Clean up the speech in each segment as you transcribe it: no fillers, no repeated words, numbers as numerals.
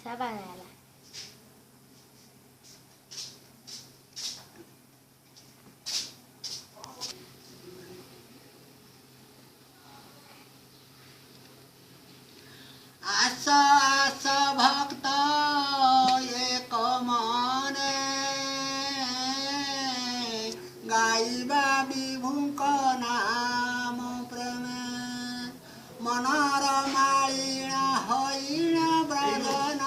Sabar lah. आस आस भक्त एक मने गाइबा विभुक नाम प्रेमे मनर मालिण होइन ब्रजन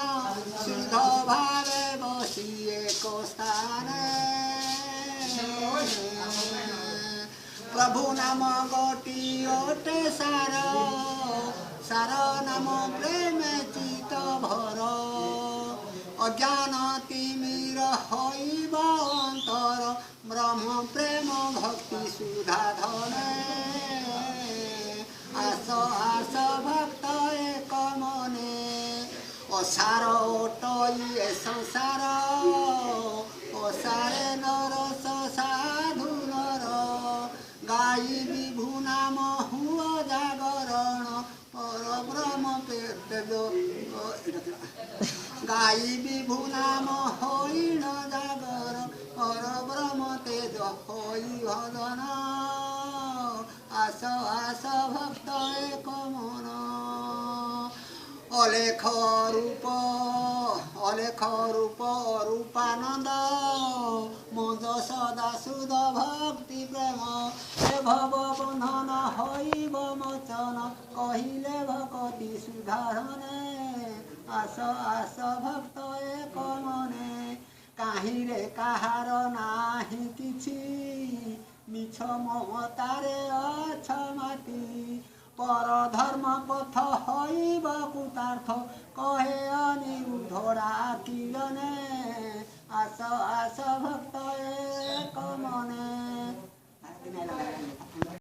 सिद्ध भावे बसिएको स्थाने प्रभु नाम गोटियोटे सार नाम प्रेम चित भर अज्ञान तिमिर हईब अंतर ब्रह्म प्रेम भक्ति सुधा धने आस आस भक्त एक मने असार ओटई ए संसार असारे नर साधु नर गाई विभु नाम हुआ जागरण पर ब्रह्म गाई विभु नाम होइन जागर पर ब्रह्म तेज होइ भजन आस आस भक्त एक मन अलेख रूप रूपानंद मज सदा सुध भक्ति प्रेम हे भव बंधन हईब मोचन कहिले भक्ति सुधारणे आस आस भक्त एक मने काहिरे काहार नाही किछि मिछ ममतारे अछ माटी पर धर्म पथ हईब कुतार्थ कहे अनिरुद्ध डाकिलने आस आस भक्त